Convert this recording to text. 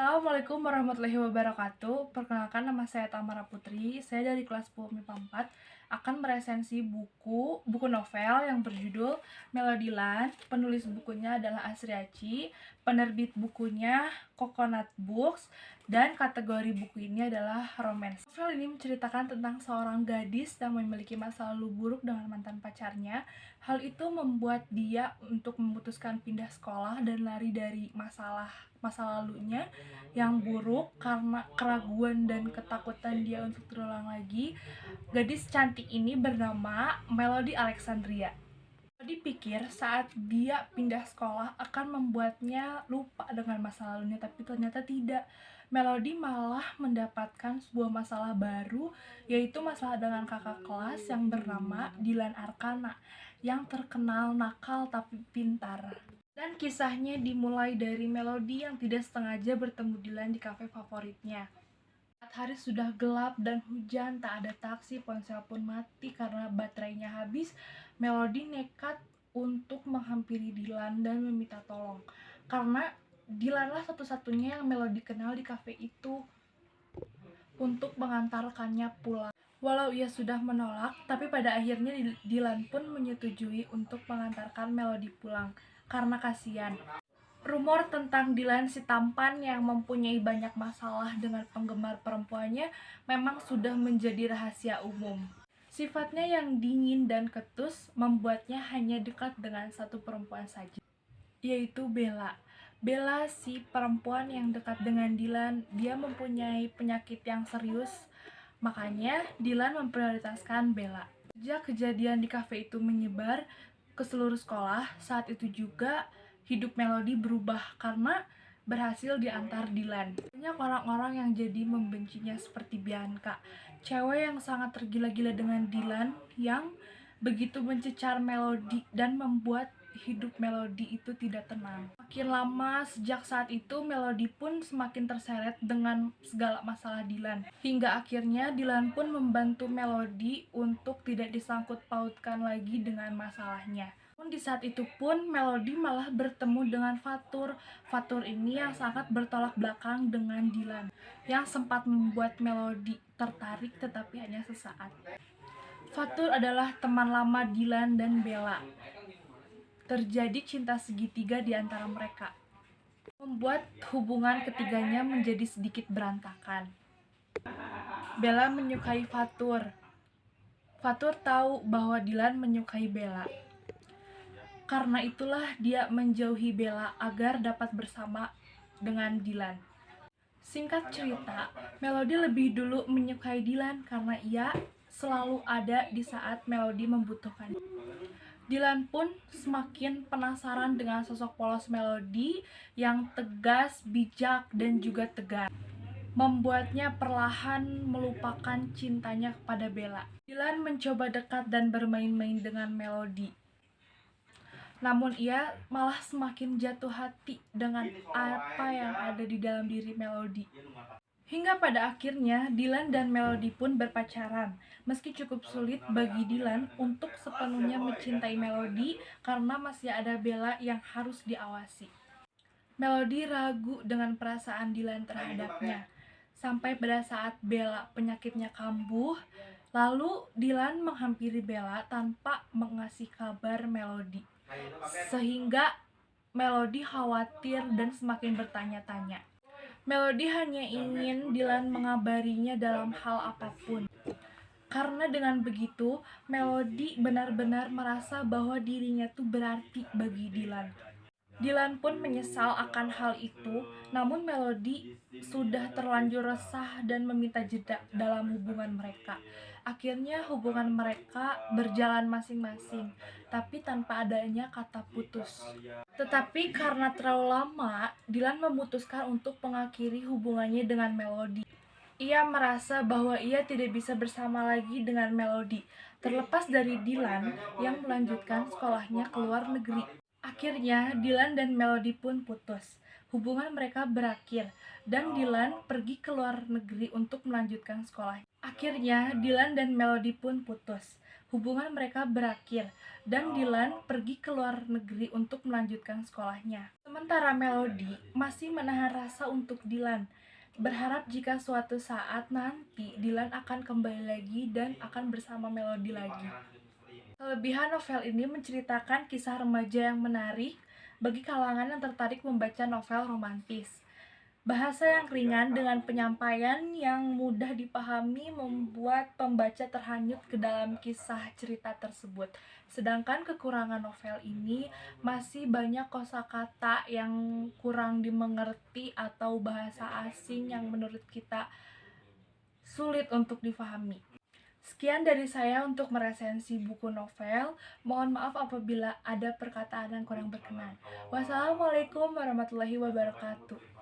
Assalamualaikum warahmatullahi wabarakatuh. Perkenalkan, nama saya Tamara Putri. Saya dari kelas 10 MIPA 4 akan meresensi buku novel yang berjudul Melodiland. Penulis bukunya adalah Asriaci, penerbit bukunya Coconut Books, dan kategori buku ini adalah romance. Novel ini menceritakan tentang seorang gadis yang memiliki masa lalu buruk dengan mantan pacarnya. Hal itu membuat dia untuk memutuskan pindah sekolah dan lari dari masa lalunya yang buruk. Karena keraguan dan ketakutan dia untuk terulang lagi, gadis cantik ini bernama Melody Alexandria. Melody pikir saat dia pindah sekolah akan membuatnya lupa dengan masa lalunya, tapi ternyata tidak. Melody malah mendapatkan sebuah masalah baru, yaitu masalah dengan kakak kelas yang bernama Dylan Arkana, yang terkenal nakal tapi pintar. Dan kisahnya dimulai dari Melody yang tidak sengaja bertemu Dylan di kafe favoritnya. Saat hari sudah gelap dan hujan, tak ada taksi, ponsel pun mati karena baterainya habis, Melody nekat untuk menghampiri Dylan dan meminta tolong. Karena Dylanlah satu-satunya yang Melody kenal di kafe itu, untuk mengantarkannya pulang. Walau ia sudah menolak, tapi pada akhirnya Dylan pun menyetujui untuk mengantarkan Melody pulang karena kasihan. Rumor tentang Dylan si tampan yang mempunyai banyak masalah dengan penggemar perempuannya memang sudah menjadi rahasia umum. Sifatnya yang dingin dan ketus membuatnya hanya dekat dengan satu perempuan saja, yaitu Bella. Bella si perempuan yang dekat dengan Dylan. Dia mempunyai penyakit yang serius, makanya Dylan memprioritaskan Bella. Sejak kejadian di kafe itu menyebar ke seluruh sekolah, saat itu juga hidup Melody berubah karena berhasil diantar Dylan. Banyak orang-orang yang jadi membencinya seperti Bianca, cewek yang sangat tergila-gila dengan Dylan yang begitu mencecar Melody dan membuat hidup Melody itu tidak tenang. Makin lama sejak saat itu, Melody pun semakin terseret dengan segala masalah Dylan. Hingga akhirnya Dylan pun membantu Melody untuk tidak disangkut pautkan lagi dengan masalahnya. Di saat itu pun Melody malah bertemu dengan Fatur. Fatur ini yang sangat bertolak belakang dengan Dylan, yang sempat membuat Melody tertarik tetapi hanya sesaat. Fatur adalah teman lama Dylan dan Bella. Terjadi cinta segitiga di antara mereka, membuat hubungan ketiganya menjadi sedikit berantakan. Bella menyukai Fatur. Fatur tahu bahwa Dylan menyukai Bella. Karena itulah dia menjauhi Bella agar dapat bersama dengan Dylan. Singkat cerita, Melody lebih dulu menyukai Dylan karena ia selalu ada di saat Melody membutuhkan. Dylan pun semakin penasaran dengan sosok polos Melody yang tegas, bijak, dan juga tegar, membuatnya perlahan melupakan cintanya kepada Bella. Dylan mencoba dekat dan bermain-main dengan Melody, namun ia malah semakin jatuh hati dengan apa yang ada di dalam diri Melody. Hingga pada akhirnya Dylan dan Melody pun berpacaran. Meski cukup sulit bagi Dylan untuk sepenuhnya mencintai Melody karena masih ada Bella yang harus diawasi. Melody ragu dengan perasaan Dylan terhadapnya, sampai pada saat Bella penyakitnya kambuh, lalu Dylan menghampiri Bella tanpa mengasih kabar Melody, sehingga Melody khawatir dan semakin bertanya-tanya. Melody hanya ingin Dylan mengabarinya dalam hal apapun. Karena dengan begitu, Melody benar-benar merasa bahwa dirinya tuh berarti bagi Dylan. Dylan pun menyesal akan hal itu, namun Melody sudah terlanjur resah dan meminta jeda dalam hubungan mereka. Akhirnya hubungan mereka berjalan masing-masing, tapi tanpa adanya kata putus. Tetapi karena terlalu lama, Dylan memutuskan untuk mengakhiri hubungannya dengan Melody. Ia merasa bahwa ia tidak bisa bersama lagi dengan Melody, terlepas dari Dylan yang melanjutkan sekolahnya ke luar negeri. Akhirnya, Dylan dan Melody pun putus. Hubungan mereka berakhir, dan Dylan pergi ke luar negeri untuk melanjutkan sekolah. Akhirnya, Dylan dan Melody pun putus. Hubungan mereka berakhir, dan Dylan pergi ke luar negeri untuk melanjutkan sekolahnya. Sementara Melody masih menahan rasa untuk Dylan, berharap jika suatu saat nanti Dylan akan kembali lagi dan akan bersama Melody lagi. Kelebihan novel ini menceritakan kisah remaja yang menarik bagi kalangan yang tertarik membaca novel romantis. Bahasa yang ringan dengan penyampaian yang mudah dipahami membuat pembaca terhanyut ke dalam kisah cerita tersebut. Sedangkan kekurangan novel ini masih banyak kosakata yang kurang dimengerti atau bahasa asing yang menurut kita sulit untuk difahami. Sekian dari saya untuk meresensi buku novel. Mohon maaf apabila ada perkataan yang kurang berkenan. Wassalamualaikum warahmatullahi wabarakatuh.